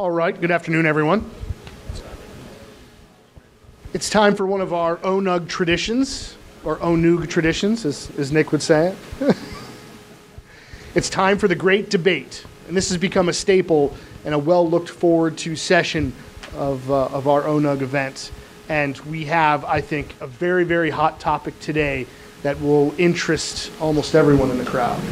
All right, good afternoon, everyone. It's time for one of our ONUG traditions, or ONUG traditions, as Nick would say it. It's time for the Great Debate, and this has become a staple and a well-looked forward to session of our ONUG event. And we have, I think, a very, very hot topic today that will interest almost everyone in the crowd.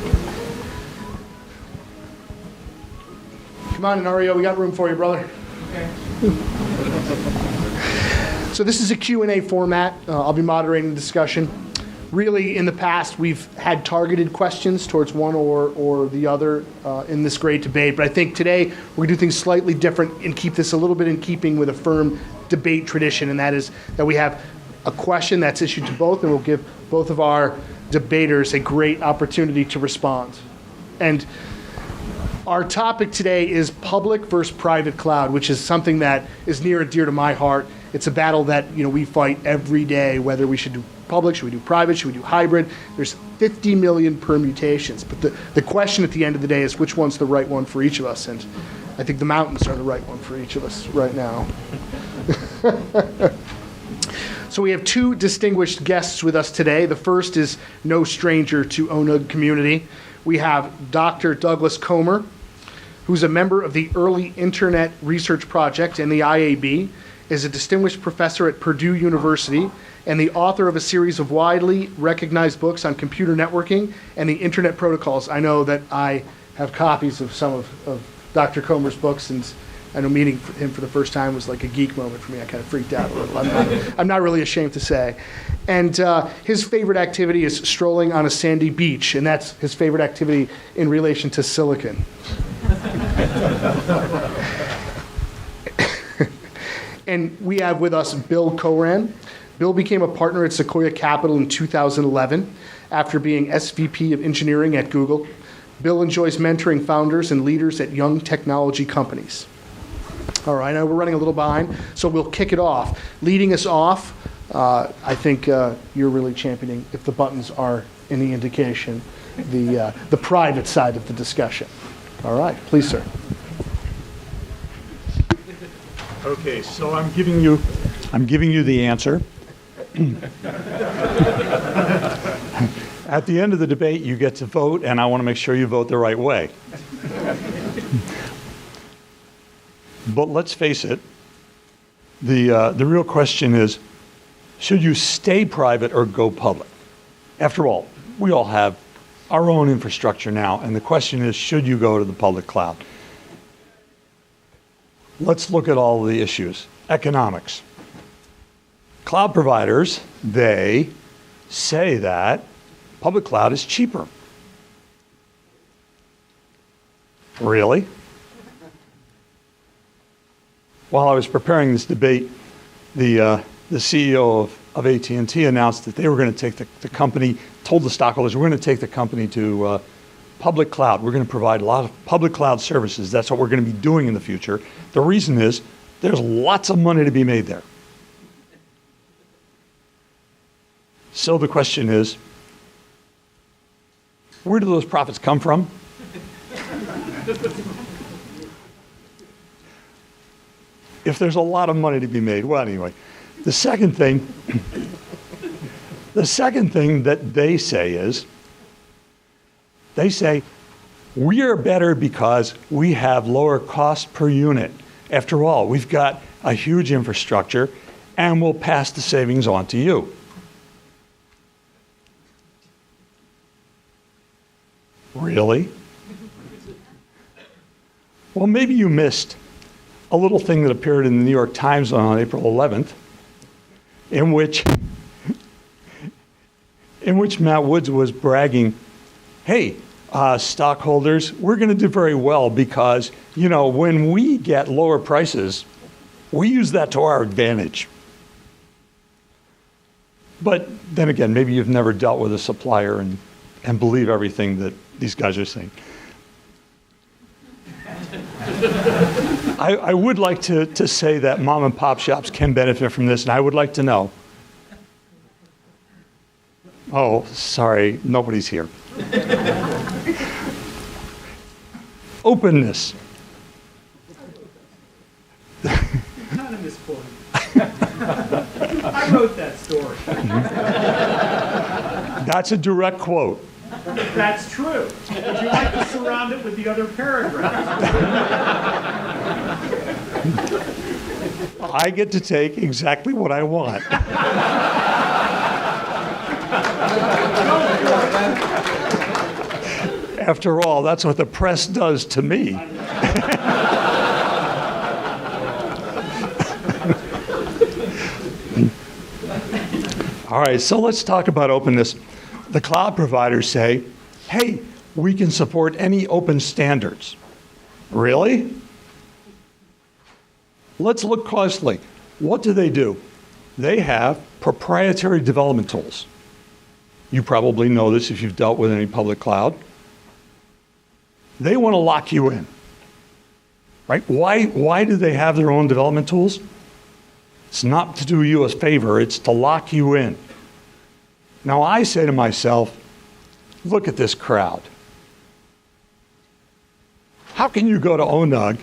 Come on, Inario, we got room for you, brother. Okay. So this is a Q&A format. I'll be moderating the discussion. Really, in the past, we've had targeted questions towards one or the other in this great debate. But I think today we're going to do things slightly different and keep this a little bit in keeping with a firm debate tradition, and that is that we have a question that's issued to both, and we'll give both of our debaters a great opportunity to respond. And our topic today is public versus private cloud, which is something that is near and dear to my heart. It's a battle that we fight every day, whether we should do public, should we do private, should we do hybrid. There's 50 million permutations. But the question at the end of the day is which one's the right one for each of us. And I think the mountains are the right one for each of us right now. So we have two distinguished guests with us today. The first is no stranger to ONUG Community. We have Dr. Douglas Comer, who's a member of the Early Internet Research Project and the IAB, is a distinguished professor at Purdue University, and the author of a series of widely recognized books on computer networking and the internet protocols. I know that I have copies of some of Dr. Comer's books, and I know meeting him for the first time was like a geek moment for me. I kind of freaked out a little. I'm not really ashamed to say. And his favorite activity is strolling on a sandy beach, and that's his favorite activity in relation to silicon. And we have with us Bill Coughran. Bill became a partner at Sequoia Capital in 2011 after being SVP of engineering at Google. Bill enjoys mentoring founders and leaders at young technology companies. All right, now we're running a little behind, so we'll kick it off. Leading us off, I think you're really championing, if the buttons are any indication, the private side of the discussion. All right, please, sir. Okay, so I'm giving you the answer. At the end of the debate, you get to vote, and I want to make sure you vote the right way. But let's face it, the real question is, should you stay private or go public? After all, we all have our own infrastructure now, and the question is, should you go to the public cloud? Let's look at all the issues. Economics. Cloud providers, they say that public cloud is cheaper. Really? While I was preparing this debate, the CEO of AT&T announced that they were going to take the company, told the stockholders, we're going to take the company to public cloud. We're going to provide a lot of public cloud services. That's what we're going to be doing in the future. The reason is there's lots of money to be made there. So the question is, where do those profits come from? If there's a lot of money to be made, well, anyway, the second thing that they say is, they say, we are better because we have lower cost per unit. After all, we've got a huge infrastructure, and we'll pass the savings on to you. Really? Well, maybe you missed a little thing that appeared in the New York Times on April 11th, in which Matt Woods was bragging, hey, stockholders, we're going to do very well because, when we get lower prices, we use that to our advantage. But then again, maybe you've never dealt with a supplier and believe everything that these guys are saying. I would like to say that mom and pop shops can benefit from this, and I would like to know. Oh, sorry, nobody's here. Openness. I wrote that story. That's a direct quote. That's true. Would you like to surround it with the other paragraphs? I get to take exactly what I want. After all, that's what the press does to me. All right, so let's talk about openness. The cloud providers say, hey, we can support any open standards. Really? Let's look closely. What do? They have proprietary development tools. You probably know this if you've dealt with any public cloud. They want to lock you in, right? Why do they have their own development tools? It's not to do you a favor, it's to lock you in. Now I say to myself, look at this crowd. How can you go to ONUG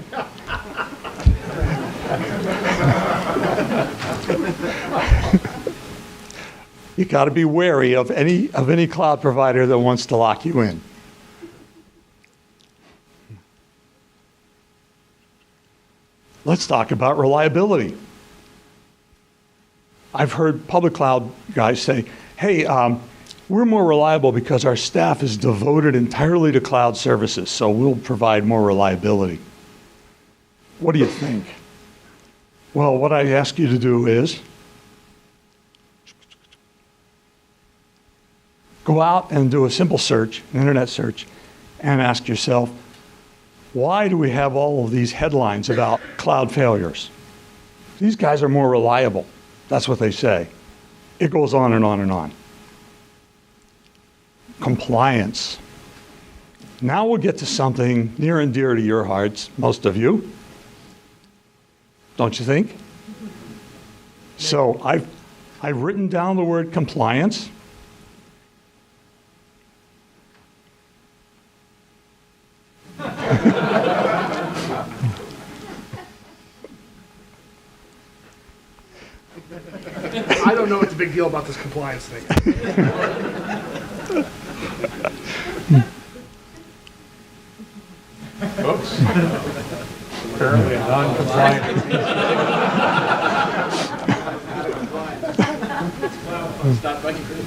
you got to be wary of any cloud provider that wants to lock you in. Let's talk about reliability. I've heard public cloud guys say, hey, we're more reliable because our staff is devoted entirely to cloud services, so we'll provide more reliability. What do you think? Well, what I ask you to do is go out and do a simple search, an internet search, and ask yourself, why do we have all of these headlines about cloud failures? These guys are more reliable. That's what they say. It goes on and on and on. Compliance. Now we'll get to something near and dear to your hearts, most of you. Don't you think? So I've written down the word compliance. I don't know what's a big deal about this compliance thing. Oops. Apparently a non-compliant. Stop bugging for the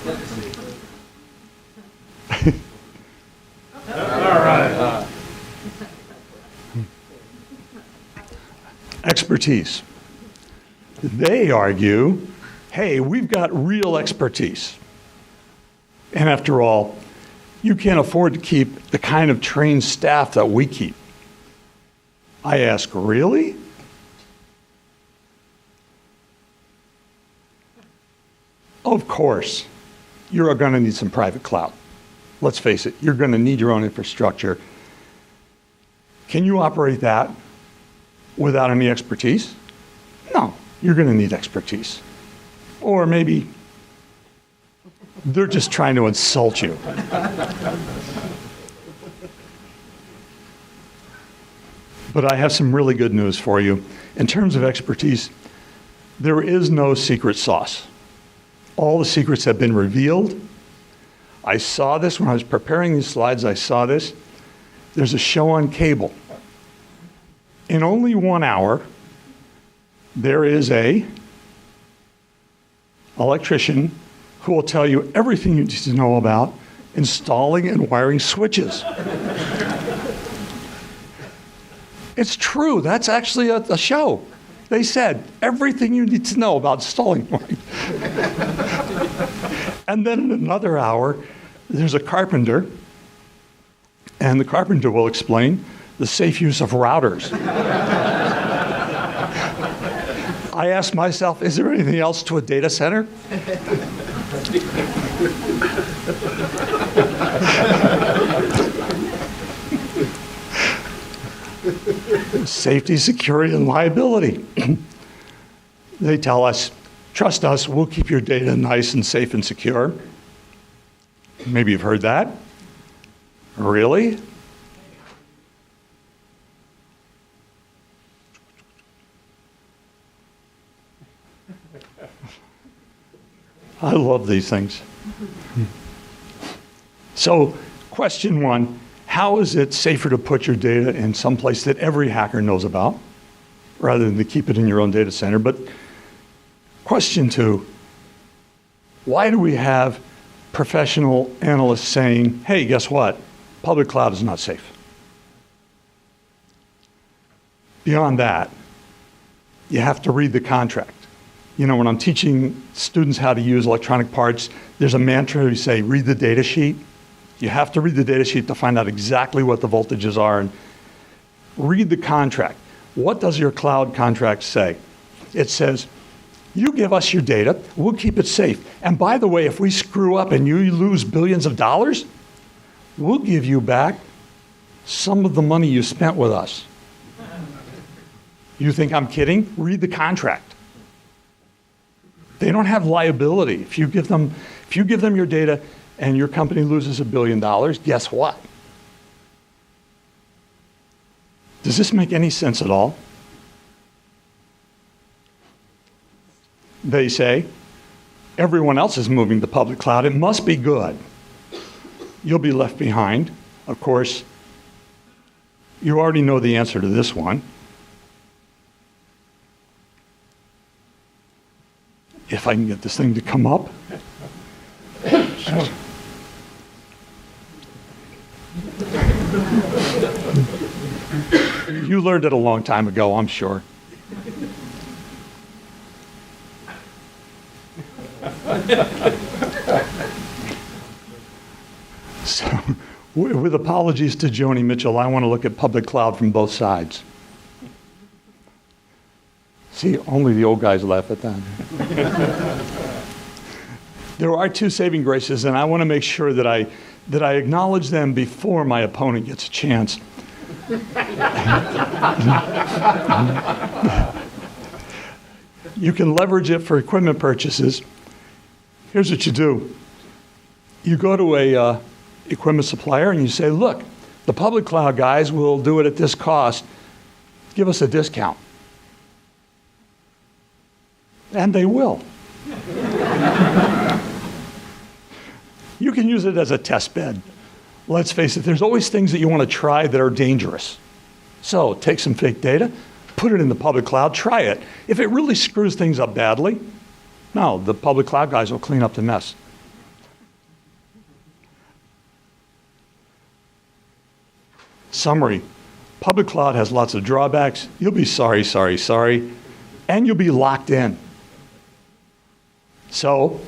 All right. Expertise. They argue, hey, we've got real expertise. And after all, you can't afford to keep the kind of trained staff that we keep. I ask, really? Of course, you're going to need some private cloud. Let's face it, you're going to need your own infrastructure. Can you operate that without any expertise? No, you're going to need expertise. Or maybe they're just trying to insult you. But I have some really good news for you. In terms of expertise, there is no secret sauce. All the secrets have been revealed. I saw this when I was preparing these slides. I saw this. There's a show on cable. In only 1 hour, there is a electrician who will tell you everything you need to know about installing and wiring switches. It's true. That's actually a show. They said everything you need to know about installing wiring. And then in another hour, there's a carpenter, and the carpenter will explain the safe use of routers. I asked myself, is there anything else to a data center? Safety, security, and liability. They tell us, trust us, we'll keep your data nice and safe and secure. Maybe you've heard that. Really? I love these things. So, question one, how is it safer to put your data in some place that every hacker knows about, rather than to keep it in your own data center? But question two, why do we have professional analysts saying, hey, guess what? Public cloud is not safe. Beyond that, you have to read the contract. You know, when I'm teaching students how to use electronic parts, there's a mantra we say, read the data sheet. You have to read the data sheet to find out exactly what the voltages are, and read the contract. What does your cloud contract say? It says, you give us your data, we'll keep it safe. And by the way, if we screw up and you lose billions of dollars, we'll give you back some of the money you spent with us. You think I'm kidding? Read the contract. They don't have liability. If you give them your data and your company loses $1 billion, guess what? Does this make any sense at all? They say, everyone else is moving to public cloud. It must be good. You'll be left behind. Of course, you already know the answer to this one. If I can get this thing to come up. You learned it a long time ago, I'm sure. So, with apologies to Joni Mitchell, I want to look at public cloud from both sides. See, only the old guys laugh at that. There are two saving graces, and I want to make sure that I acknowledge them before my opponent gets a chance. You can leverage it for equipment purchases. Here's what you do. You go to a equipment supplier and you say, look, the public cloud guys will do it at this cost. Give us a discount. And they will. You can use it as a test bed. Let's face it, there's always things that you want to try that are dangerous. So take some fake data, put it in the public cloud, try it. If it really screws things up badly, no, the public cloud guys will clean up the mess. Summary, public cloud has lots of drawbacks. You'll be sorry, and you'll be locked in. So,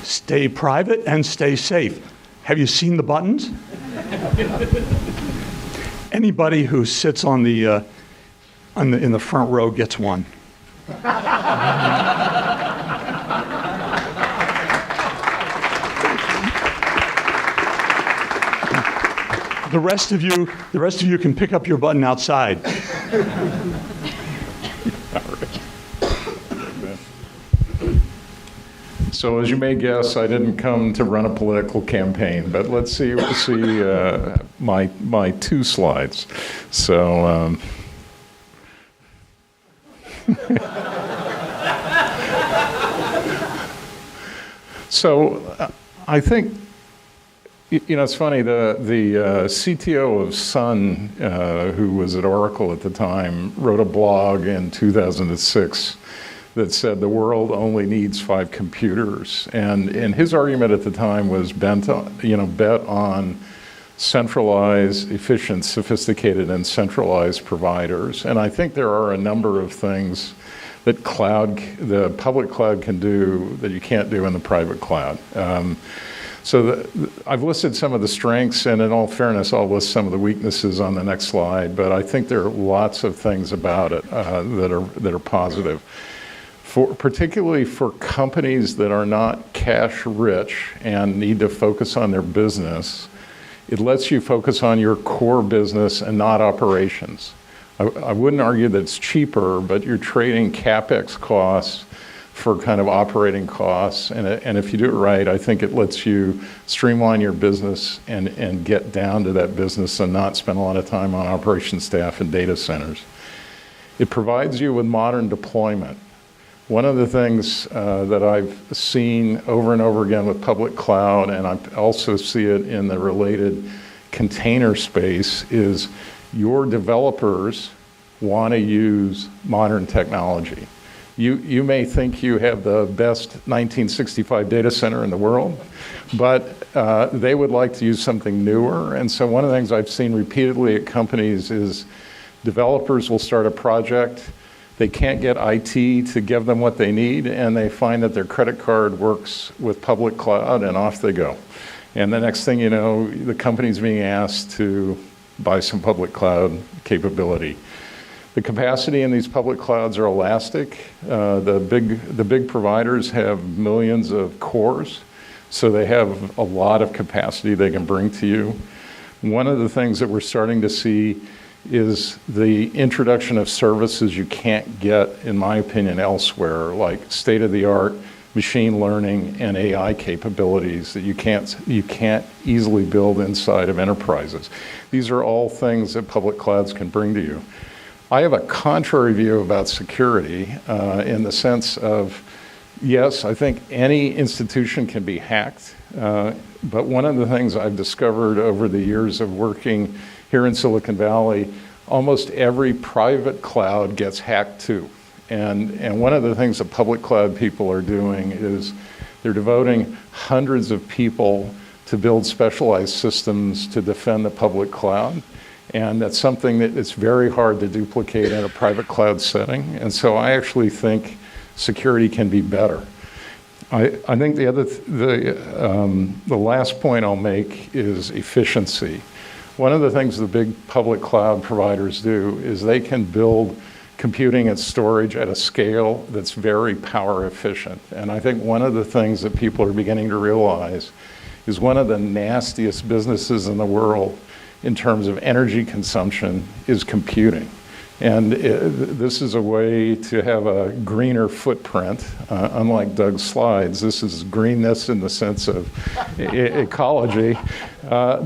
stay private and stay safe. Have you seen the buttons? Anybody who sits in the front row gets one. The rest of you can pick up your button outside. So as you may guess, I didn't come to run a political campaign, but let's see my two slides. So I think, you know, it's funny, the CTO of Sun, who was at Oracle at the time, wrote a blog in 2006 that said the world only needs 5 computers. And his argument at the time was bet on centralized, efficient, sophisticated, and centralized providers. And I think there are a number of things that the public cloud can do that you can't do in the private cloud. I've listed some of the strengths, and in all fairness, I'll list some of the weaknesses on the next slide, but I think there are lots of things about it that are positive. Particularly for companies that are not cash rich and need to focus on their business, it lets you focus on your core business and not operations. I wouldn't argue that it's cheaper, but you're trading CapEx costs for kind of operating costs. And if you do it right, I think it lets you streamline your business and get down to that business and not spend a lot of time on operations staff and data centers. It provides you with modern deployment. One of the things that I've seen over and over again with public cloud, and I also see it in the related container space, is your developers want to use modern technology. You may think you have the best 1965 data center in the world, but they would like to use something newer. And so one of the things I've seen repeatedly at companies is developers will start a project, they can't get IT to give them what they need, and they find that their credit card works with public cloud, and off they go. And the next thing you know, the company's being asked to buy some public cloud capability. The capacity in these public clouds are elastic. The big providers have millions of cores, so they have a lot of capacity they can bring to you. One of the things that we're starting to see is the introduction of services you can't get, in my opinion, elsewhere, like state-of-the-art machine learning and AI capabilities that you can't easily build inside of enterprises. These are all things that public clouds can bring to you. I have a contrary view about security in the sense of, yes, I think any institution can be hacked, but one of the things I've discovered over the years of working here in Silicon Valley, almost every private cloud gets hacked too. And one of the things that public cloud people are doing is they're devoting hundreds of people to build specialized systems to defend the public cloud. And that's something that it's very hard to duplicate in a private cloud setting. And so I actually think security can be better. I think the last point I'll make is efficiency. One of the things the big public cloud providers do is they can build computing and storage at a scale that's very power efficient. And I think one of the things that people are beginning to realize is one of the nastiest businesses in the world in terms of energy consumption is computing. And this is a way to have a greener footprint. Unlike Doug's slides, this is greenness in the sense of ecology.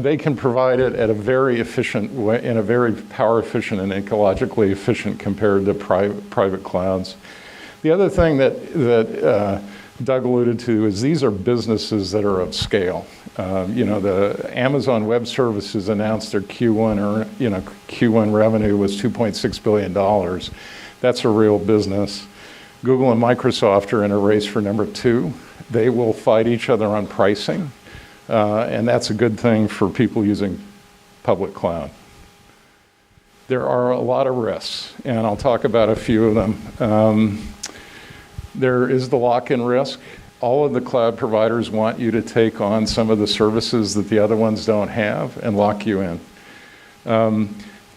They can provide it at a very efficient way, in a very power efficient and ecologically efficient compared to private clouds. The other thing that Doug alluded to is these are businesses that are of scale. The Amazon Web Services announced their Q1 revenue was $2.6 billion. That's a real business. Google and Microsoft are in a race for number 2. They will fight each other on pricing, and that's a good thing for people using public cloud. There are a lot of risks, and I'll talk about a few of them. There is the lock-in risk. All of the cloud providers want you to take on some of the services that the other ones don't have and lock you in.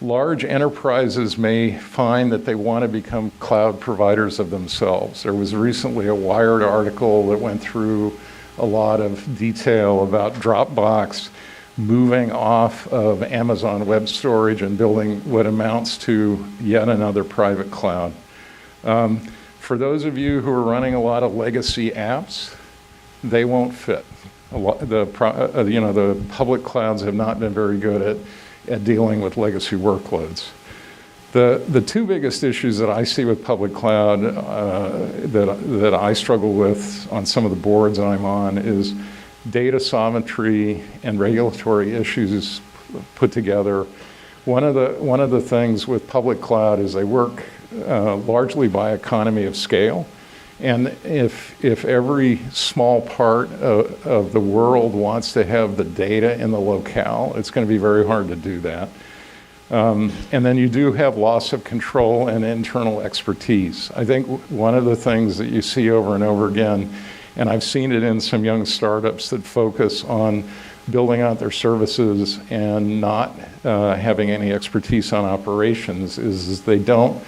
Large enterprises may find that they want to become cloud providers of themselves. There was recently a Wired article that went through a lot of detail about Dropbox moving off of Amazon Web Storage and building what amounts to yet another private cloud. For those of you who are running a lot of legacy apps, they won't fit. The public clouds have not been very good at dealing with legacy workloads. The two biggest issues that I see with public cloud that I struggle with on some of the boards I'm on is data sovereignty and regulatory issues put together. One of the things with public cloud is they work largely by economy of scale. And if every small part of the world wants to have the data in the locale, it's going to be very hard to do that. And then you do have loss of control and internal expertise. I think one of the things that you see over and over again, and I've seen it in some young startups that focus on building out their services and not having any expertise on operations, is they don't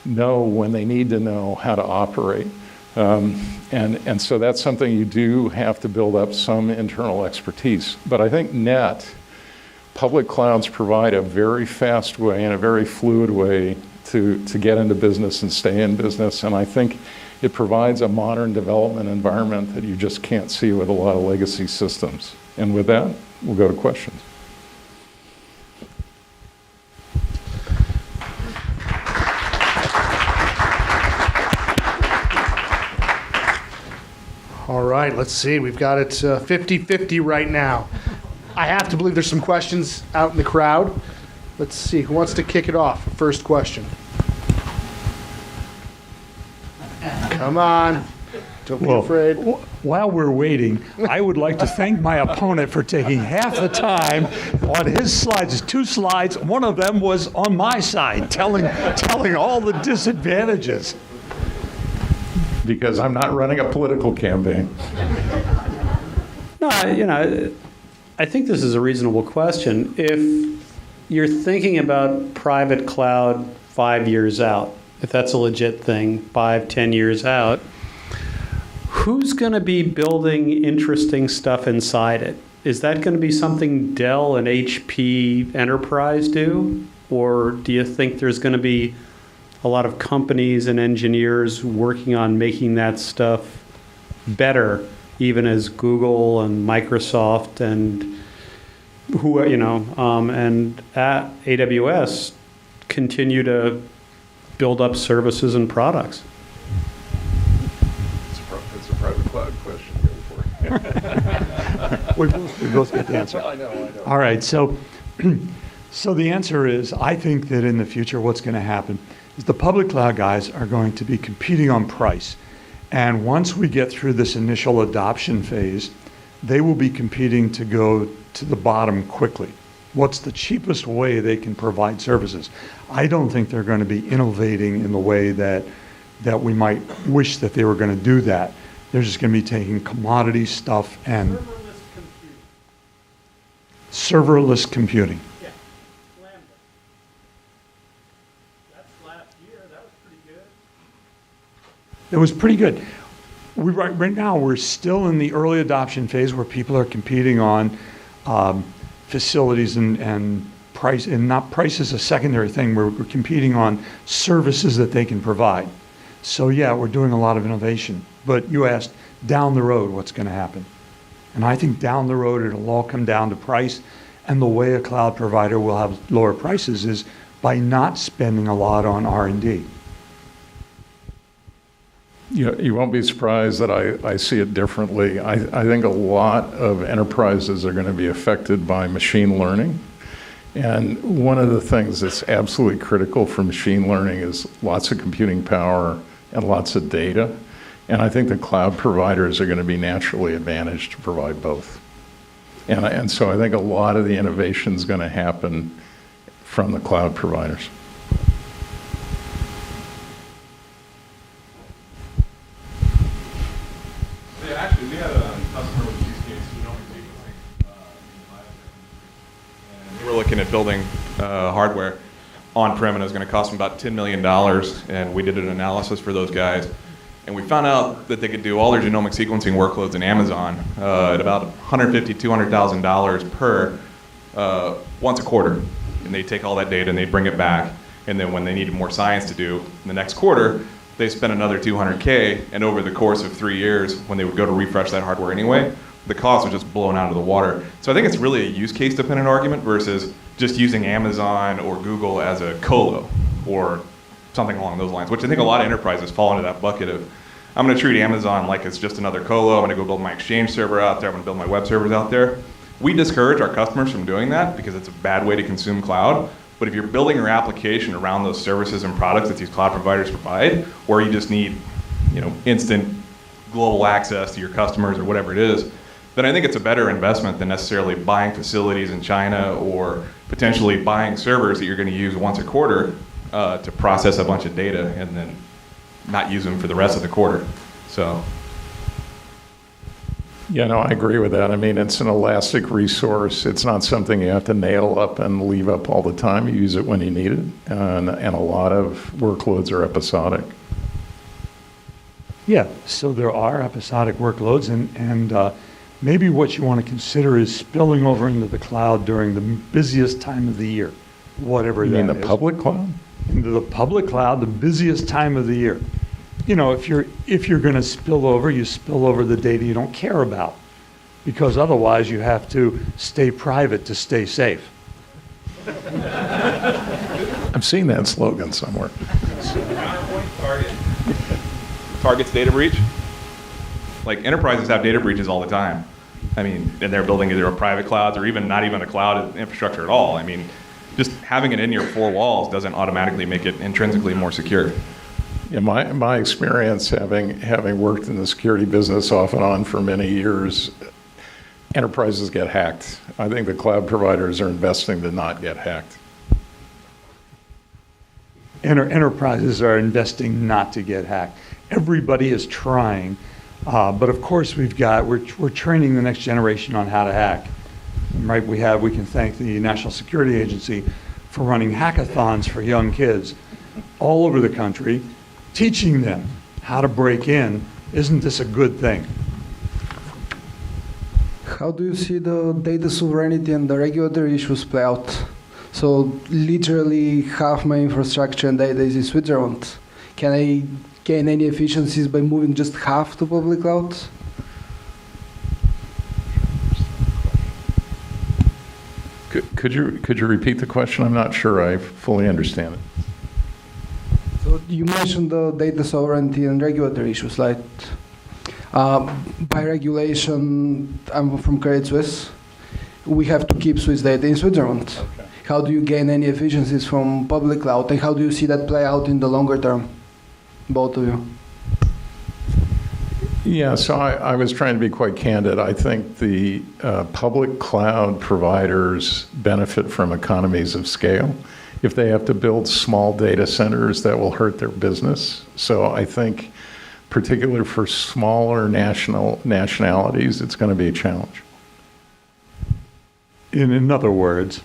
know when they need to know how to operate. And so that's something you do have to build up some internal expertise. But I think public clouds provide a very fast way and a very fluid way to get into business and stay in business. And I think it provides a modern development environment that you just can't see with a lot of legacy systems. And with that, we'll go to questions. All right, let's see. We've got it 50-50 right now. I have to believe there's some questions out in the crowd. Let's see. Who wants to kick it off? First question. Come on. Don't be afraid. While we're waiting, I would like to thank my opponent for taking half the time on his slides. There's 2 slides. One of them was on my side, telling all the disadvantages. Because I'm not running a political campaign. No, I think this is a reasonable question. If you're thinking about private cloud 5 years out, if that's a legit thing, 5, 10 years out, who's going to be building interesting stuff inside it? Is that going to be something Dell and HP Enterprise do? Or do you think there's going to be a lot of companies and engineers working on making that stuff better, even as Google and Microsoft and and at AWS continue to build up services and products? It's a private cloud question. Go for it. We both get the answer. I know. All right, so the answer is, I think that in the future what's going to happen is the public cloud guys are going to be competing on price. And once we get through this initial adoption phase, they will be competing to go to the bottom quickly. What's the cheapest way they can provide services? I don't think they're going to be innovating in the way that we might wish that they were going to do that. They're just going to be taking commodity stuff and serverless computing. Yeah, Lambda. That's last year. That was pretty good. It was pretty good. Right now, we're still in the early adoption phase where people are competing on facilities and price, and not price is a secondary thing. We're competing on services that they can provide. So yeah, we're doing a lot of innovation. But you asked down the road what's going to happen. And I think down the road it'll all come down to price. And the way a cloud provider will have lower prices is by not spending a lot on R&D. You won't be surprised that I see it differently. I think a lot of enterprises are going to be affected by machine learning. And one of the things that's absolutely critical for machine learning is lots of computing power and lots of data. And I think the cloud providers are going to be naturally advantaged to provide both. And so I think a lot of the innovation is going to happen from the cloud providers. Yeah, actually, we had a customer with use case genomic sequencing in the biotech industry. And they were looking at building hardware on-prem, and it was going to cost them about $10 million. And we did an analysis for those guys. And we found out that they could do all their genomic sequencing workloads in Amazon at about $150,000, $200,000 per once a quarter. And they take all that data and they bring it back. And then when they needed more science to do in the next quarter, they spent another $200K. And over the course of 3 years, when they would go to refresh that hardware anyway, the cost was just blown out of the water. So I think it's really a use case dependent argument versus just using Amazon or Google as a colo or something along those lines, which I think a lot of enterprises fall into that bucket of, I'm going to treat Amazon like it's just another colo. I'm going to go build my Exchange server out there. I'm going to build my web servers out there. We discourage our customers from doing that because it's a bad way to consume cloud. But if you're building your application around those services and products that these cloud providers provide, or you just need, instant global access to your customers or whatever it is, then I think it's a better investment than necessarily buying facilities in China or potentially buying servers that you're going to use once a quarter to process a bunch of data and then not use them for the rest of the quarter. So. Yeah, no, I agree with that. I mean, it's an elastic resource. It's not something you have to nail up and leave up all the time. You use it when you need it. And a lot of workloads are episodic. Yeah, so there are episodic workloads, and maybe what you want to consider is spilling over into the cloud during the busiest time of the year, whatever that is. You mean the public cloud? Into the public cloud, the busiest time of the year. If you're going to spill over, you spill over the data you don't care about, because otherwise you have to stay private to stay safe. I've seen that slogan somewhere. Counterpoint target. Target's data breach. Like enterprises have data breaches all the time. I mean, and they're building either a private clouds or even not even a cloud infrastructure at all. I mean, just having it in your four walls doesn't automatically make it intrinsically more secure. Yeah, my experience, having worked in the security business off and on for many years, enterprises get hacked. I think the cloud providers are investing to not get hacked. Enterprises are investing not to get hacked. Everybody is trying, but of course we're training the next generation on how to hack. Right? We can thank the National Security Agency for running hackathons for young kids all over the country, teaching them how to break in. Isn't this a good thing? How do you see the data sovereignty and the regulatory issues play out? So literally half my infrastructure and data is in Switzerland. Can I gain any efficiencies by moving just half to public cloud? Could you repeat the question? I'm not sure I fully understand it. So you mentioned the data sovereignty and regulatory issues, like by regulation, I'm from Credit Suisse, we have to keep Swiss data in Switzerland. Okay. How do you gain any efficiencies from public cloud, and how do you see that play out in the longer term, both of you? Yeah, so I was trying to be quite candid. I think the public cloud providers benefit from economies of scale. If they have to build small data centers, that will hurt their business. So I think, particularly for smaller nationalities, it's going to be a challenge. In other words,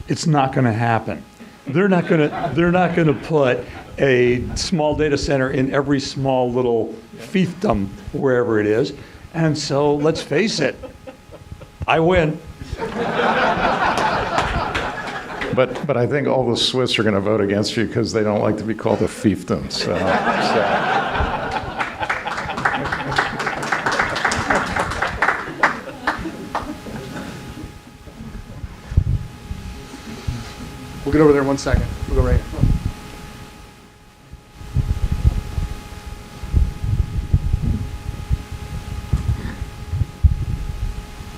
it's not going to happen. They're not going to put a small data center in every small little fiefdom, wherever it is. And so let's face it, I win. But I think all the Swiss are going to vote against you because they don't like to be called a fiefdom. So. We'll get over there in 1 second. We'll go right here.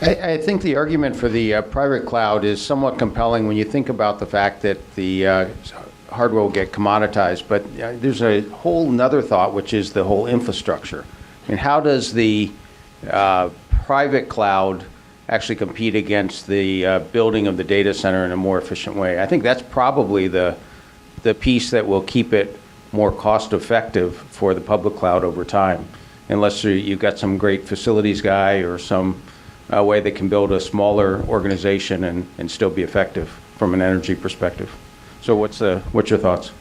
I think the argument for the private cloud is somewhat compelling when you think about the fact that the hardware will get commoditized. But there's a whole nother thought, which is the whole infrastructure. I mean, how does the private cloud actually compete against the building of the data center in a more efficient way? I think that's probably the piece that will keep it more cost effective for the public cloud over time, unless you've got some great facilities guy or some way that can build a smaller organization and still be effective from an energy perspective. So what's your thoughts?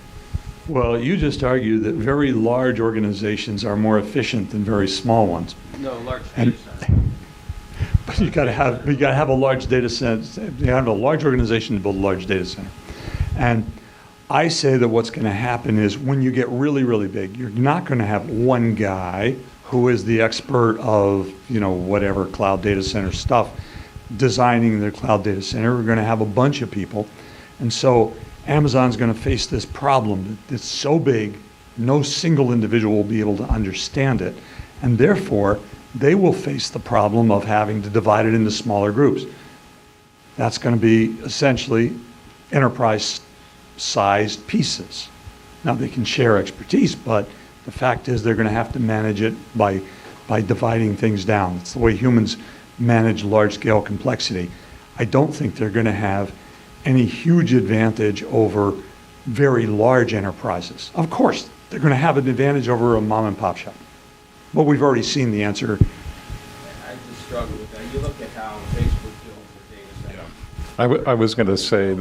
Well, you just argued that very large organizations are more efficient than very small ones. No, large data centers. But you got to have a large data center. You have a large organization to build a large data center. And I say that what's going to happen is when you get really, really big, you're not going to have one guy who is the expert of, whatever cloud data center stuff, designing the cloud data center. We're going to have a bunch of people. And so Amazon's going to face this problem that's so big, no single individual will be able to understand it. And therefore, they will face the problem of having to divide it into smaller groups. That's going to be essentially enterprise-sized pieces. Now, they can share expertise, but the fact is they're going to have to manage it by dividing things down. It's the way humans manage large-scale complexity. I don't think they're going to have any huge advantage over very large enterprises. Of course, they're going to have an advantage over a mom-and-pop shop. But we've already seen the answer. I just struggle with that. You look at how Facebook builds their data center. I was going to say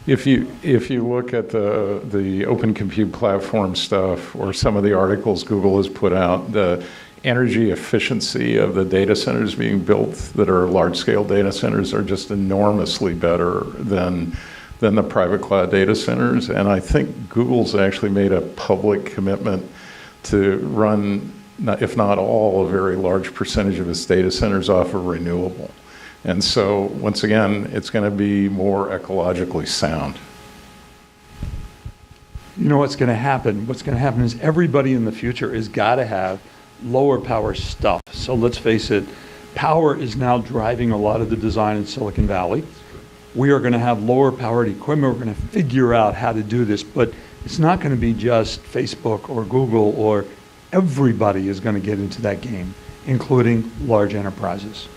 if you look at the Open Compute platform stuff or some of the articles Google has put out, the energy efficiency of the data centers being built that are large-scale data centers are just enormously better than the private cloud data centers. And I think Google's actually made a public commitment to run, if not all, a very large percentage of its data centers off of renewable. And so, once again, it's going to be more ecologically sound. you know what's going to happen? What's going to happen is everybody in the future is got to have lower power stuff. So let's face it, power is now driving a lot of the design in Silicon Valley. We are going to have lower powered equipment. We're going to figure out how to do this, but it's not going to be just Facebook or Google, or everybody is going to get into that game, including large enterprises.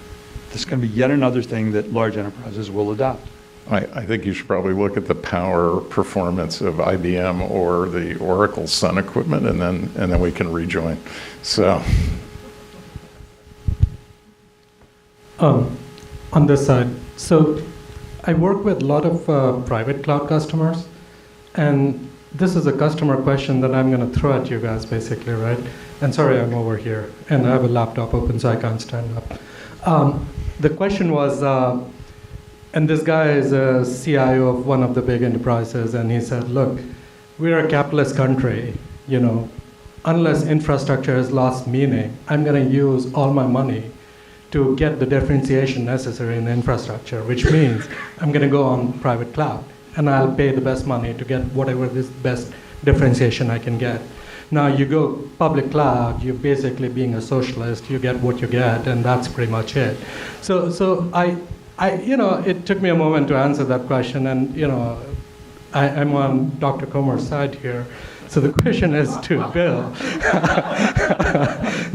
This is going to be yet another thing that large enterprises will adopt. I think you should probably look at the power performance of IBM or the Oracle Sun equipment, and then we can rejoin. So, on this side, so I work with a lot of private cloud customers, and this is a customer question that I'm going to throw at you guys, basically, right? And sorry, I'm over here, and I have a laptop open, so I can't stand up. The question was, and this guy is a CIO of one of the big enterprises, and he said, look, we're a capitalist country, you know, unless infrastructure has lost meaning, I'm going to use all my money to get the differentiation necessary in the infrastructure, which means I'm going to go on private cloud, and I'll pay the best money to get whatever this best differentiation I can get. Now you go public cloud, you're basically being a socialist, you get what you get, and that's pretty much it. So I you know, it took me a moment to answer that question, and you know, I'm on Dr. Comer's side here. So the question is to Bill,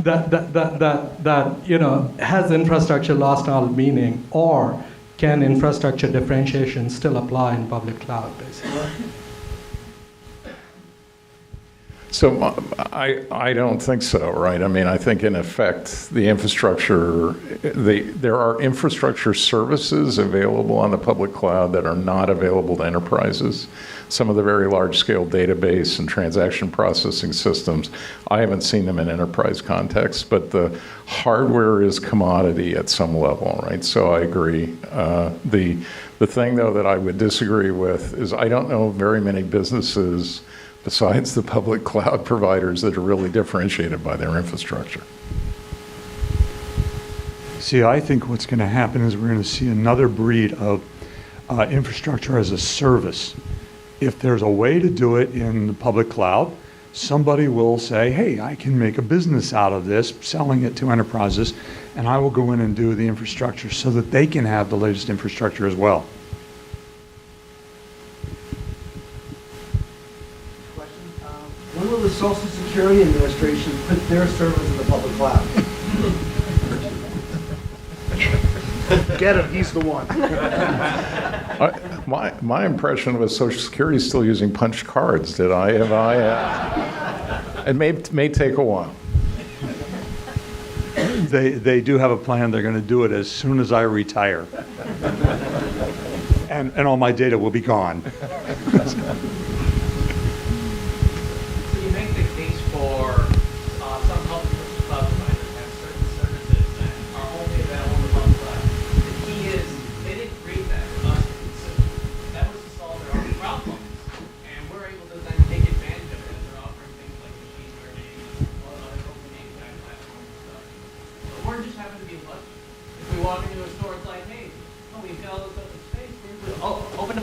that you know, has infrastructure lost all meaning, or can infrastructure differentiation still apply in public cloud, basically? So I don't think so, right? I mean, I think in effect, the infrastructure, there are infrastructure services available on the public cloud that are not available to enterprises. Some of the very large-scale database and transaction processing systems, I haven't seen them in enterprise context, but the hardware is commodity at some level, right? So I agree. The thing, though, that I would disagree with is I don't know very many businesses besides the public cloud providers that are really differentiated by their infrastructure. See, I think what's going to happen is we're going to see another breed of infrastructure as a service. If there's a way to do it in the public cloud, somebody will say, hey, I can make a business out of this, selling it to enterprises, and I will go in and do the infrastructure so that they can have the latest infrastructure as well. When will the Social Security Administration put their servers in the public cloud? Get him, he's the one. My impression was Social Security is still using punch cards. It may take a while. They do have a plan. They're going to do it as soon as I retire. And all my data will be gone.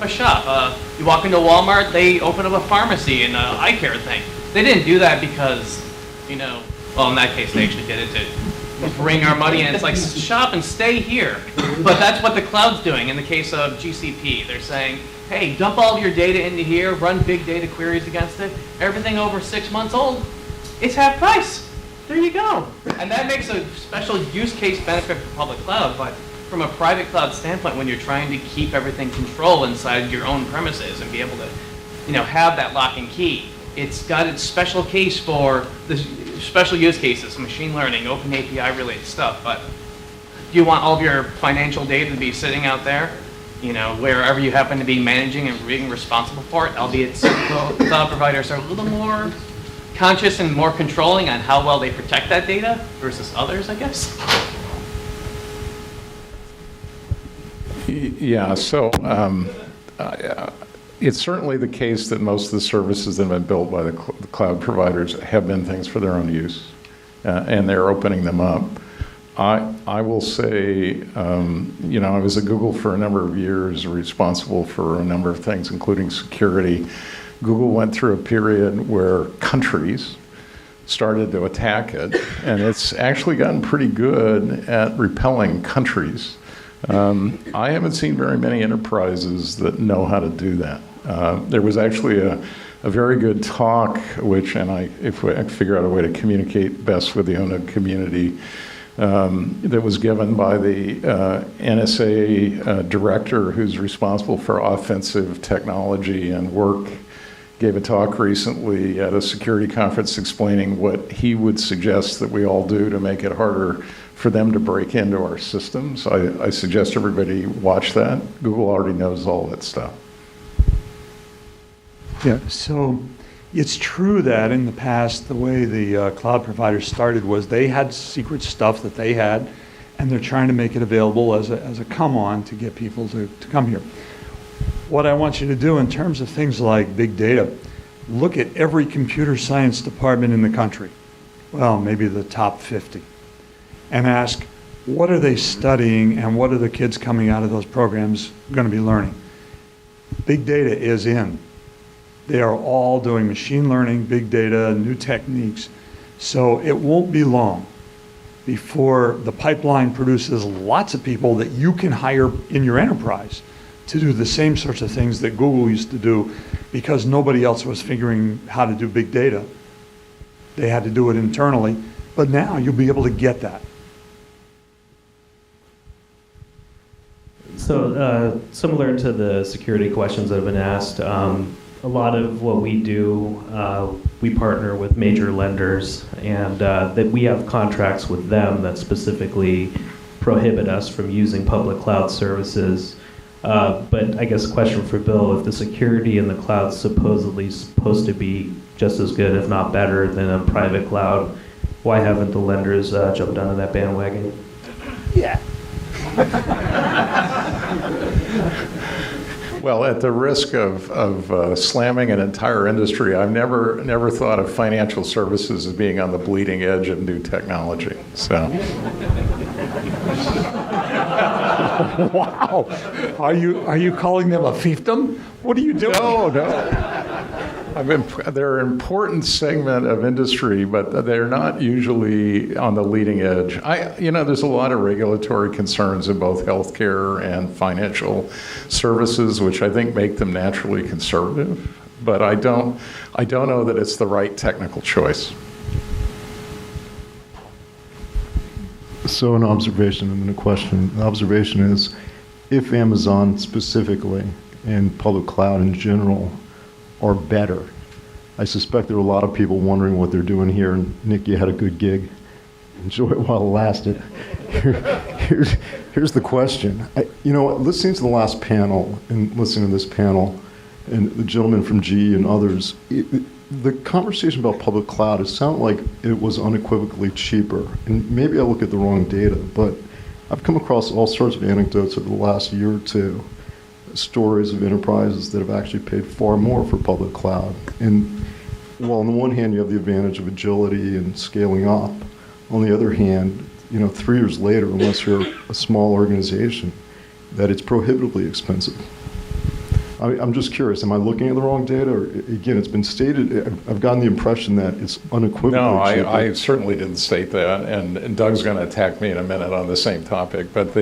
Shop. You walk into Walmart, they open up a pharmacy and an eye care thing. They didn't do that because, you know, well, in that case, they actually did it to bring our money in. It's like, shop and stay here. But that's what the cloud's doing. In the case of GCP, they're saying, hey, dump all of your data into here, run big data queries against it. Everything over 6 months old, it's half price. There you go. And that makes a special use case benefit for public cloud. But from a private cloud standpoint, when you're trying to keep everything controlled inside your own premises and be able to, you know, have that lock and key, it's got its special case for the special use cases, machine learning, open API related stuff. But do you want all of your financial data to be sitting out there, you know, wherever you happen to be managing and being responsible for it, albeit some cloud providers are a little more conscious and more controlling on how well they protect that data versus others, I guess? Yeah, so it's certainly the case that most of the services that have been built by the cloud providers have been things for their own use, and they're opening them up. I will say, you know, I was at Google for a number of years, responsible for a number of things, including security. Google went through a period where countries started to attack it, and it's actually gotten pretty good at repelling countries. I haven't seen very many enterprises that know how to do that. There was actually a very good talk, if I figure out a way to communicate best with the ONUG community, that was given by the NSA director who's responsible for offensive technology and work, gave a talk recently at a security conference explaining what he would suggest that we all do to make it harder for them to break into our systems. I suggest everybody watch that. Google already knows all that stuff. Yeah, so it's true that in the past, the way the cloud providers started was they had secret stuff that they had, and they're trying to make it available as a come-on to get people to come here. What I want you to do in terms of things like big data, look at every computer science department in the country, well, maybe the top 50, and ask, what are they studying and what are the kids coming out of those programs going to be learning? Big data is in. They are all doing machine learning, big data, new techniques. So it won't be long before the pipeline produces lots of people that you can hire in your enterprise to do the same sorts of things that Google used to do because nobody else was figuring how to do big data. They had to do it internally, but now you'll be able to get that. So similar to the security questions that have been asked, a lot of what we do, we partner with major lenders, and that we have contracts with them that specifically prohibit us from using public cloud services. But I guess a question for Bill, if the security in the cloud is supposedly supposed to be just as good, if not better, than a private cloud, why haven't the lenders jumped onto that bandwagon? Yeah. Well, at the risk of slamming an entire industry, I've never thought of financial services as being on the bleeding edge of new technology. So. Wow. Are you calling them a fiefdom? What are you doing? No. They're an important segment of industry, but they're not usually on the leading edge. There's a lot of regulatory concerns in both healthcare and financial services, which I think make them naturally conservative. But I don't know that it's the right technical choice. So an observation and then a question. The observation is, if Amazon specifically and public cloud in general are better, I suspect there are a lot of people wondering what they're doing here. And Nick, you had a good gig. Enjoy it while it lasted. Here's the question. Listening to the last panel and listening to this panel and the gentleman from GE and others, the conversation about public cloud, it sounded like it was unequivocally cheaper. And maybe I look at the wrong data, but I've come across all sorts of anecdotes over the last year or two, stories of enterprises that have actually paid far more for public cloud. And while on the one hand you have the advantage of agility and scaling up, on the other hand, 3 years later, unless you're a small organization, that it's prohibitively expensive. I'm just curious, am I looking at the wrong data? Or, again, it's been stated, I've gotten the impression that it's unequivocally cheaper. No, I certainly didn't state that, and Doug's going to attack me in a minute on the same topic. But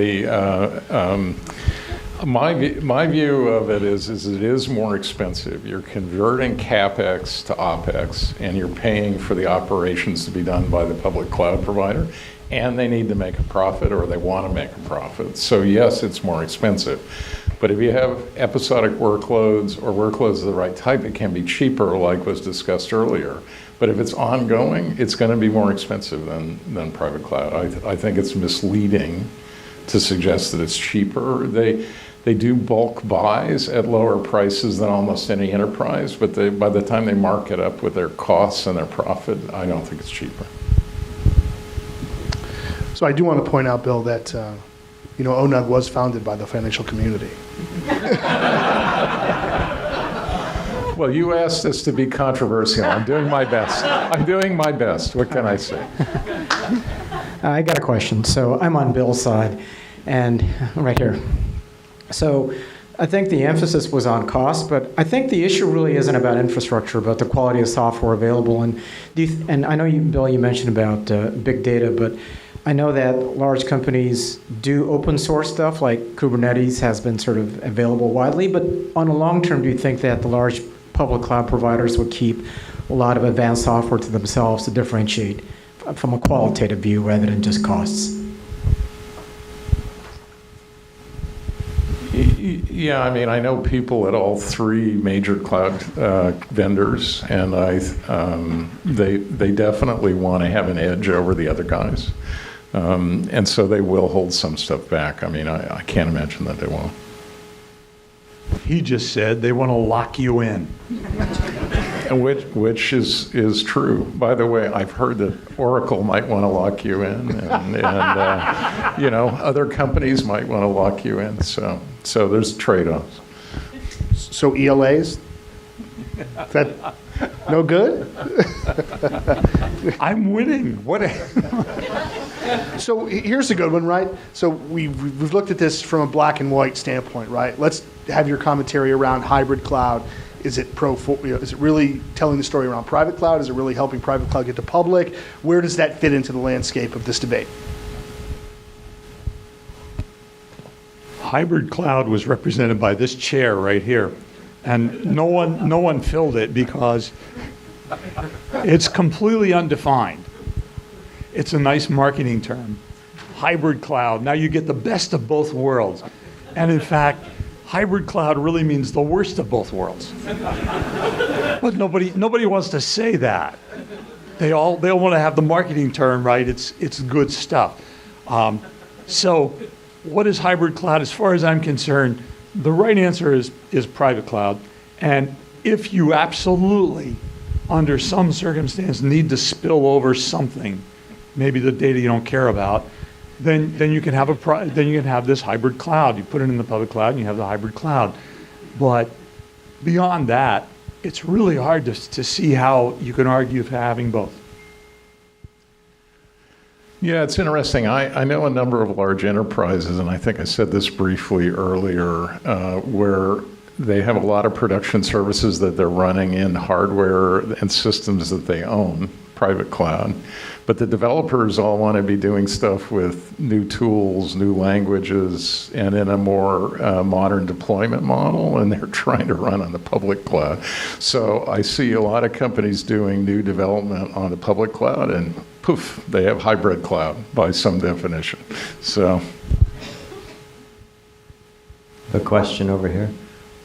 my view of it is it is more expensive. You're converting CapEx to OpEx, and you're paying for the operations to be done by the public cloud provider, and they need to make a profit or they want to make a profit. So yes, it's more expensive. But if you have episodic workloads or workloads of the right type, it can be cheaper, like was discussed earlier. But if it's ongoing, it's going to be more expensive than private cloud. I think it's misleading to suggest that it's cheaper. They do bulk buys at lower prices than almost any enterprise, but by the time they mark it up with their costs and their profit, I don't think it's cheaper. So I do want to point out, Bill, that ONUG was founded by the financial community. Well, you asked us to be controversial. I'm doing my best. What can I say? I got a question. So I'm on Bill's side, and right here. So I think the emphasis was on cost, but I think the issue really isn't about infrastructure, but the quality of software available. And and I know you, Bill, you mentioned about big data, but I know that large companies do open source stuff, like Kubernetes has been sort of available widely. But on a long term, do you think that the large public cloud providers would keep a lot of advanced software to themselves to differentiate from a qualitative view rather than just costs? Yeah, I mean, I know people at all three major cloud vendors, and they definitely want to have an edge over the other guys, and so they will hold some stuff back. I mean, I can't imagine that they won't. He just said they want to lock you in. And which is true. By the way, I've heard that Oracle might want to lock you in, and other companies might want to lock you in. So there's trade-offs. So ELAs? Is that no good? I'm winning. What? So here's a good one, right? So we've looked at this from a black and white standpoint, right? Let's have your commentary around hybrid cloud. Is it is it really telling the story around private cloud? Is it really helping private cloud get to public? Where does that fit into the landscape of this debate? Hybrid cloud was represented by this chair right here, and no one filled it because it's completely undefined. It's a nice marketing term. Hybrid cloud. Now you get the best of both worlds. And in fact, hybrid cloud really means the worst of both worlds. But nobody wants to say that. They all want to have the marketing term, right? It's good stuff. So what is hybrid cloud? As far as I'm concerned, the right answer is private cloud. And if you absolutely, under some circumstance, need to spill over something, maybe the data you don't care about, then you can have this hybrid cloud. You put it in the public cloud and you have the hybrid cloud. But beyond that, it's really hard to see how you can argue for having both. Yeah, it's interesting. I know a number of large enterprises, and I think I said this briefly earlier, where they have a lot of production services that they're running in hardware and systems that they own, private cloud. But the developers all want to be doing stuff with new tools, new languages, and in a more modern deployment model, and they're trying to run on the public cloud. So I see a lot of companies doing new development on the public cloud, and poof, they have hybrid cloud by some definition. So, a question over here.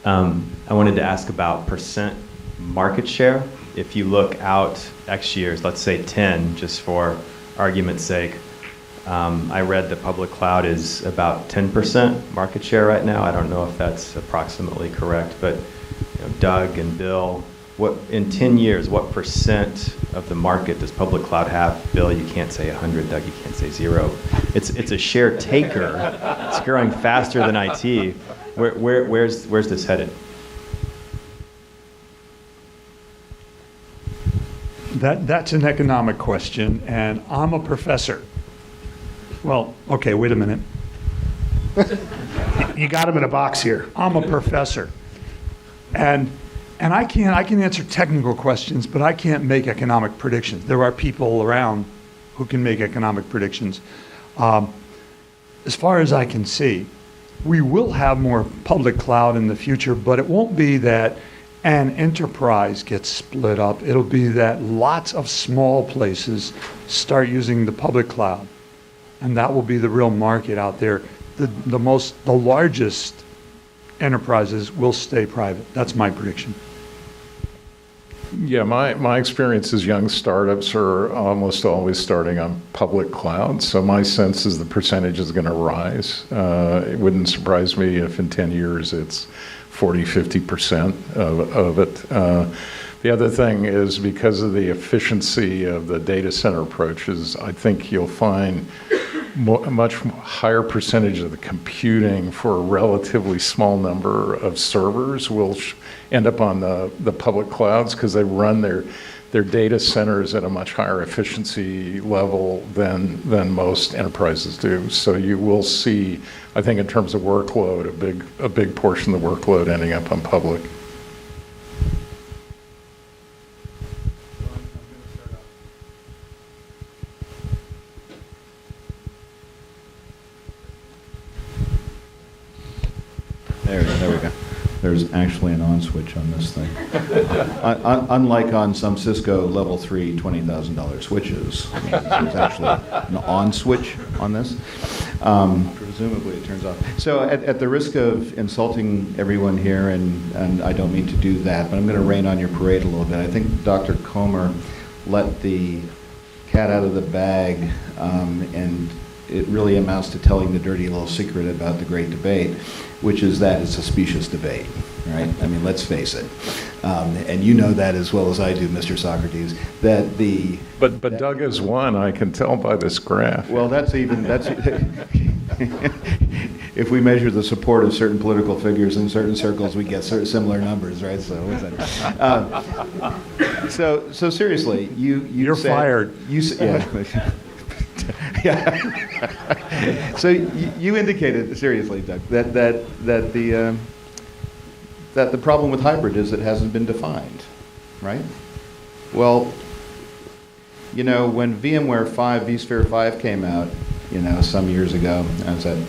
I wanted to ask about percent market share. If you look out X years, let's say 10, just for argument's sake, I read the public cloud is about 10% market share right now. I don't know if that's approximately correct, but Doug and Bill, in 10 years, what percent of the market does public cloud have? Bill, you can't say 100. Doug, you can't say 0. It's a share taker. It's growing faster than IT. Where's this headed? That's an economic question, and I'm a professor. Well, okay, wait a minute. You got him in a box here. I'm a professor. And I can answer technical questions, but I can't make economic predictions. There are people around who can make economic predictions. As far as I can see, we will have more public cloud in the future, but it won't be that an enterprise gets split up. It'll be that lots of small places start using the public cloud. And that will be the real market out there. The largest enterprises will stay private. That's my prediction. Yeah, my experience is young startups are almost always starting on public cloud. So my sense is the percentage is going to rise. It wouldn't surprise me if in 10 years it's 40, 50% of it. The other thing is because of the efficiency of the data center approaches, I think you'll find a much higher percentage of the computing for a relatively small number of servers will end up on the public clouds because they run their their data centers at a much higher efficiency level than most enterprises do. So you will see, I think in terms of workload, a big portion of the workload ending up on public. There we go. There's actually an on switch on this thing. Unlike on some Cisco level 3 $20,000 switches, there's actually an on switch on this. Presumably it turns off. So at the risk of insulting everyone here, and I don't mean to do that, but I'm going to rain on your parade a little bit. I think Dr. Comer let the cat out of the bag, and it really amounts to telling the dirty little secret about the Great Debate, which is that it's a specious debate, right? I mean, let's face it. And you know that as well as I do, Mr. Socrates, that the... But Doug has won, I can tell by this graph. Well, that's if we measure the support of certain political figures in certain circles, we get similar numbers, right? So, so seriously, you're said, fired. Yeah. Yeah. So you indicated seriously, Doug, that the problem with hybrid is it hasn't been defined, right? Well, you know, when vSphere 5 came out, you know, some years ago, I was at a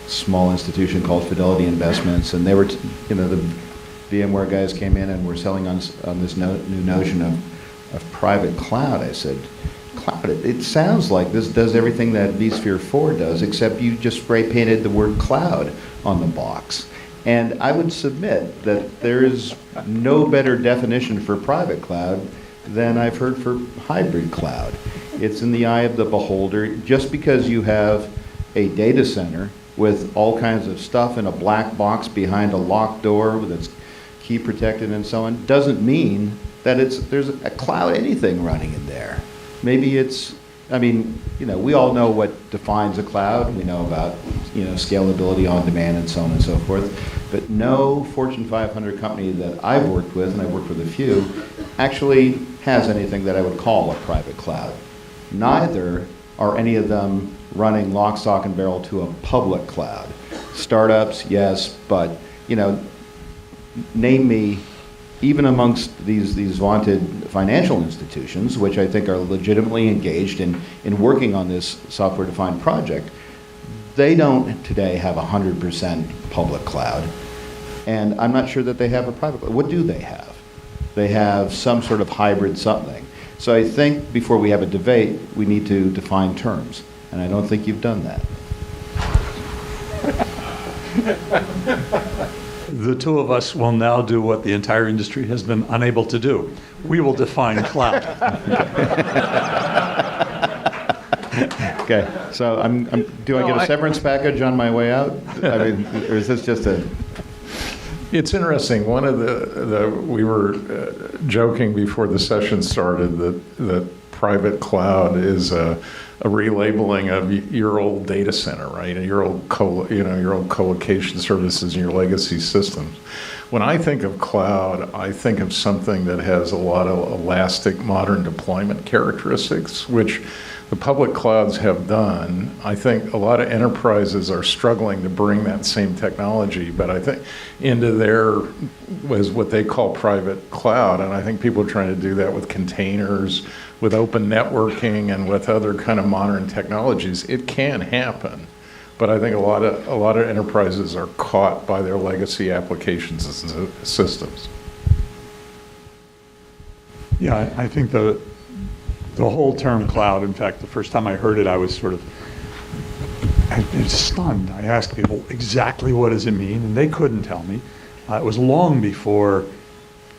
small institution called Fidelity Investments, and they were, you know, the VMware guys came in and were selling on this new notion of private cloud. I said, cloud, it sounds like this does everything that vSphere 4 does, except you just spray painted the word cloud on the box. And I would submit that there is no better definition for private cloud than I've heard for hybrid cloud. It's in the eye of the beholder. Just because you have a data center with all kinds of stuff in a black box behind a locked door that's key protected and so on, doesn't mean that there's a cloud anything running in there. Maybe it's, I mean, you know, we all know what defines a cloud. We know about, you know, scalability on demand and so on and so forth. But no Fortune 500 company that I've worked with, and I've worked with a few, actually has anything that I would call a private cloud. Neither are any of them running lock, stock, and barrel to a public cloud. Startups, yes, but, you know, name me, even amongst these vaunted financial institutions, which I think are legitimately engaged in working on this software-defined project, they don't today have 100% public cloud. And I'm not sure that they have a private cloud. What do they have? They have some sort of hybrid something. So I think before we have a debate, we need to define terms. And I don't think you've done that. The two of us will now do what the entire industry has been unable to do. We will define cloud. Okay, so do I get a severance package on my way out? I mean, or is this just a... It's interesting. One of we were joking before the session started that private cloud is a relabeling of your old data center, right? And your old co-location services and your legacy systems. When I think of cloud, I think of something that has a lot of elastic modern deployment characteristics, which the public clouds have done. I think a lot of enterprises are struggling to bring that same technology, but I think into what they call private cloud, and I think people are trying to do that with containers, with open networking, and with other kind of modern technologies. It can happen, but I think a lot of enterprises are caught by their legacy applications and systems. Yeah, I think the whole term cloud, in fact, the first time I heard it, I was I was stunned. I asked people exactly what does it mean, and they couldn't tell me. It was long before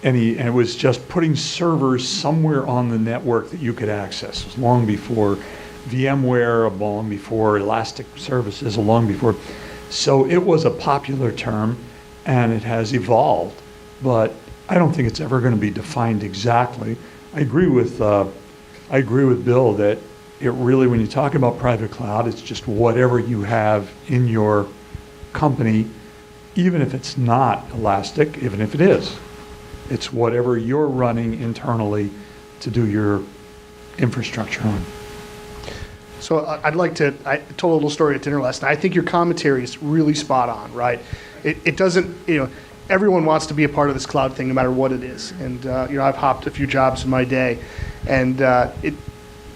and it was just putting servers somewhere on the network that you could access. It was long before VMware, long before Elastic Services, long before. So it was a popular term, and it has evolved, but I don't think it's ever going to be defined exactly. I agree with Bill that it really, when you talk about private cloud, it's just whatever you have in your company, even if it's not Elastic, even if it is. It's whatever you're running internally to do your infrastructure on. So I'd like to, I told a little story at dinner last night. I think your commentary is really spot on, right? It doesn't, everyone wants to be a part of this cloud thing no matter what it is. And, I've hopped a few jobs in my day, and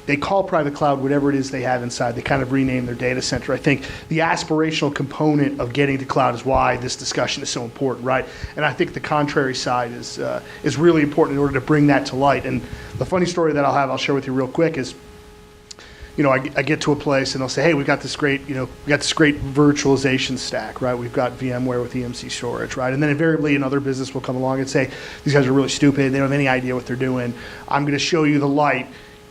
they call private cloud whatever it is they have inside. They kind of rename their data center. I think the aspirational component of getting to cloud is why this discussion is so important, right? And I think the contrary side is really important in order to bring that to light. And the funny story that I'll share with you real quick is, I get to a place and they'll say, hey, we've got this great, virtualization stack, right? We've got VMware with EMC storage, right? And then invariably another business will come along and say, these guys are really stupid. They don't have any idea what they're doing. I'm going to show you the light.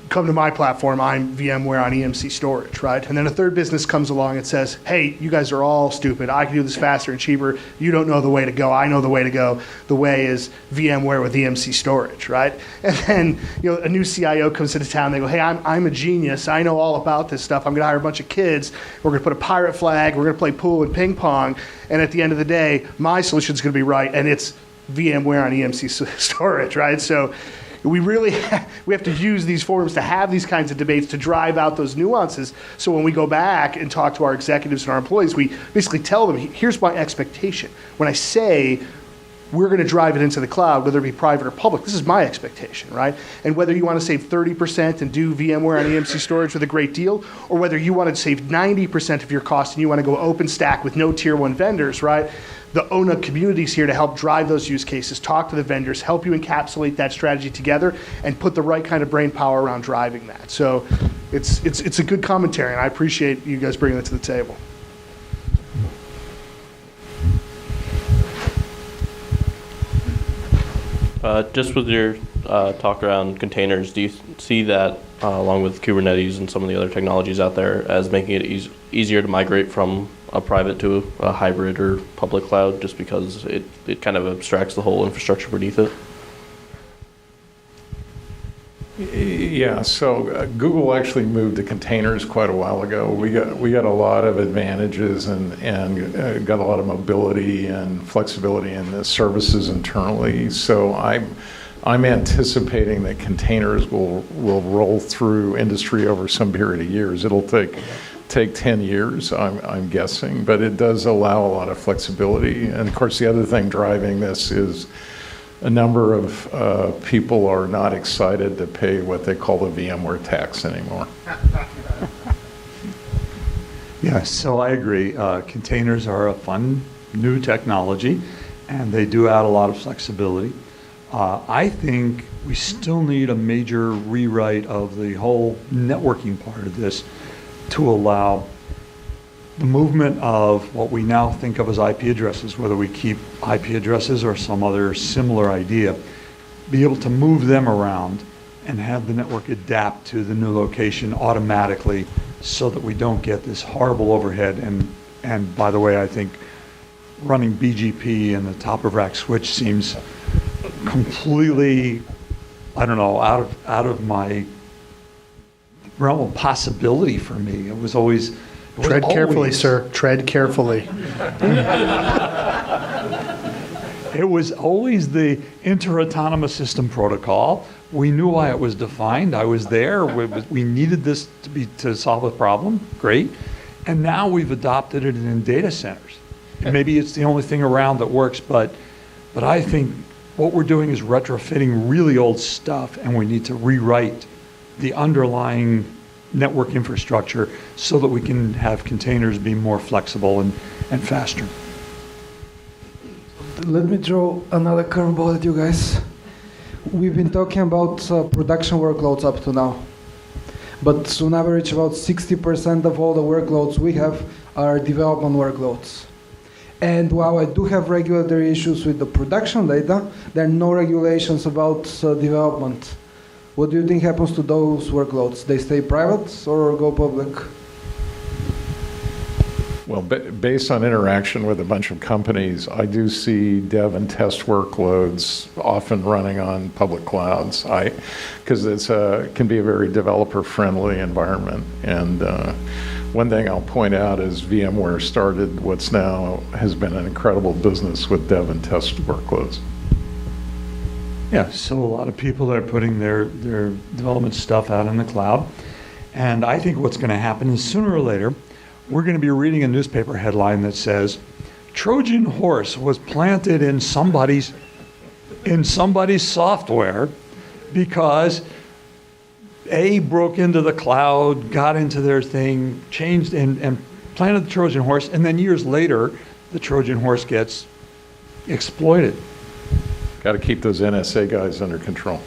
Come to my platform, I'm VMware on EMC storage, right? And then a third business comes along and says, hey, you guys are all stupid. I can do this faster and cheaper. You don't know the way to go. I know the way to go. The way is VMware with EMC storage, right? And then, a new CIO comes into town. They go, hey, I'm a genius. I know all about this stuff. I'm going to hire a bunch of kids. We're going to put a pirate flag. We're going to play pool and ping pong. And at the end of the day, my solution is going to be right. And it's VMware on EMC storage, right? So we have to use these forums to have these kinds of debates to drive out those nuances. So when we go back and talk to our executives and our employees, we basically tell them, here's my expectation. When I say we're going to drive it into the cloud, whether it be private or public, this is my expectation, right? And whether you want to save 30% and do VMware on EMC storage with a great deal, or whether you want to save 90% of your cost and you want to go OpenStack with no tier one vendors, right? The ONUG Community is here to help drive those use cases, talk to the vendors, help you encapsulate that strategy together, and put the right kind of brain power around driving that. So it's a good commentary, and I appreciate you guys bringing it to the table. Just with your talk around containers, do you see that, along with Kubernetes and some of the other technologies out there, as making it easier to migrate from a private to a hybrid or public cloud, just because it kind of abstracts the whole infrastructure beneath it? Yeah, so Google actually moved to containers quite a while ago. We got a lot of advantages and got a lot of mobility and flexibility in the services internally. So I'm anticipating that containers will roll through industry over some period of years. It'll take 10 years, I'm guessing, but it does allow a lot of flexibility. And of course, the other thing driving this is a number of people are not excited to pay what they call the VMware tax anymore. Yeah, so I agree. Containers are a fun new technology, and they do add a lot of flexibility. I think we still need a major rewrite of the whole networking part of this to allow the movement of what we now think of as IP addresses, whether we keep IP addresses or some other similar idea, be able to move them around and have the network adapt to the new location automatically so that we don't get this horrible overhead. And by the way, I think running BGP and the top of rack switch seems completely, out of my realm of possibility for me. It was always... Tread carefully, sir. Tread carefully. It was always the inter-autonomous system protocol. We knew why it was defined. I was there. We needed this to solve a problem. Great. And now we've adopted it in data centers. And maybe it's the only thing around that works, but I think what we're doing is retrofitting really old stuff, and we need to rewrite the underlying network infrastructure so that we can have containers be more flexible and faster. Let me throw another curveball at you guys. We've been talking about production workloads up to now, but on average about 60% of all the workloads we have are development workloads. And while I do have regulatory issues with the production data, there are no regulations about development. What do you think happens to those workloads? They stay private or go public? Well, based on interaction with a bunch of companies, I do see dev and test workloads often running on public clouds, because it's can be a very developer-friendly environment. And one thing I'll point out is VMware started what's now has been an incredible business with dev and test workloads. Yeah, so a lot of people are putting their development stuff out in the cloud. And I think what's going to happen is sooner or later, we're going to be reading a newspaper headline that says, Trojan horse was planted in somebody's software because A broke into the cloud, got into their thing, changed and planted the Trojan horse, and then years later, the Trojan horse gets exploited. Got to keep those NSA guys under control.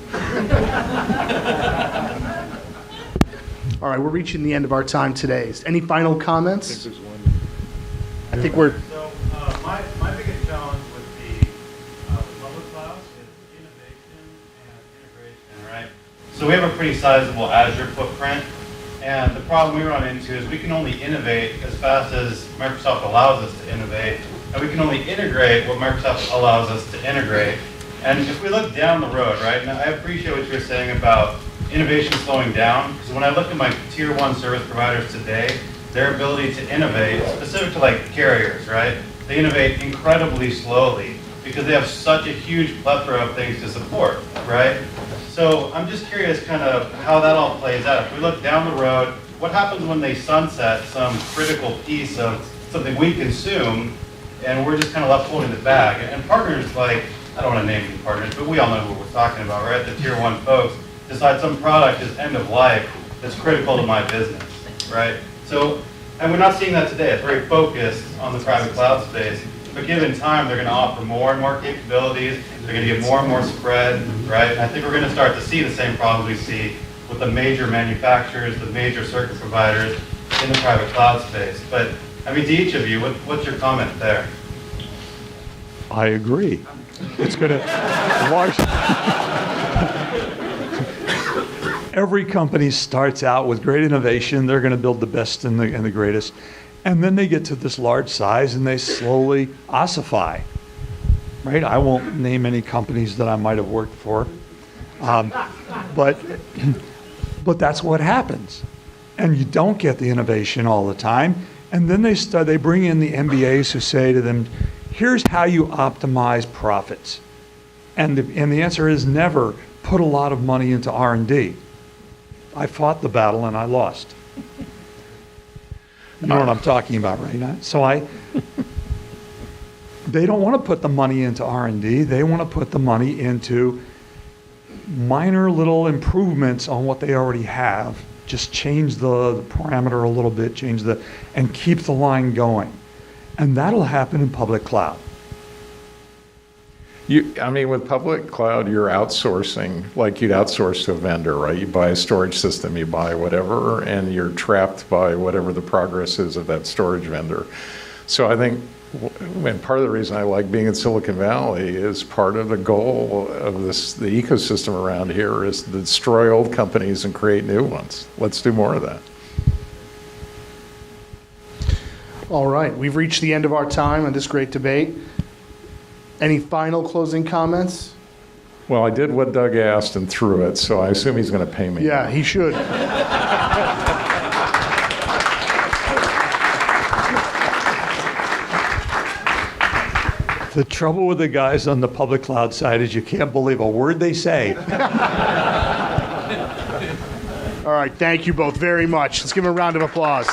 All right, we're reaching the end of our time today. Any final comments? I think we're... So my biggest challenge with the public clouds is innovation and integration, right? So we have a pretty sizable Azure footprint, and the problem we run into is we can only innovate as fast as Microsoft allows us to innovate, and we can only integrate what Microsoft allows us to integrate. And if we look down the road, right, and I appreciate what you're saying about innovation slowing down, because when I look at my tier 1 service providers today, their ability to innovate, specific to like carriers, right, they innovate incredibly slowly because they have such a huge plethora of things to support, right? So I'm just curious kind of how that all plays out. If we look down the road, what happens when they sunset some critical piece of something we consume and we're just kind of left holding the bag? And partners like, I don't want to name any partners, but we all know who we're talking about, right? The tier 1 folks decide some product is end of life that's critical to my business, right? So, and we're not seeing that today. It's very focused on the private cloud space. But given time, they're going to offer more and more capabilities. They're going to get more and more spread, right? And I think we're going to start to see the same problems we see with the major manufacturers, the major circuit providers in the private cloud space. But, I mean, to each of you, what's your comment there? I agree. It's going to large. Every company starts out with great innovation. They're going to build the best and the greatest. And then they get to this large size and they slowly ossify, right? I won't name any companies that I might have worked for, but that's what happens. And you don't get the innovation all the time. And then they bring in the MBAs who say to them, here's how you optimize profits. And the answer is never put a lot of money into R&D. I fought the battle and I lost. You know what I'm talking about, right? So they don't want to put the money into R&D. They want to put the money into minor little improvements on what they already have. Just change the parameter a little bit, and keep the line going. And that'll happen in public cloud. I mean, with public cloud, you're outsourcing, like you'd outsource to a vendor, right? You buy a storage system, you buy whatever, and you're trapped by whatever the progress is of that storage vendor. So I think, and part of the reason I like being in Silicon Valley is part of the goal of the ecosystem around here is to destroy old companies and create new ones. Let's do more of that. All right, we've reached the end of our time on this great debate. Any final closing comments? Well, I did what Doug asked and threw it, so I assume he's going to pay me. Yeah, he should. The trouble with the guys on the public cloud side is you can't believe a word they say. All right, thank you both very much. Let's give them a round of applause.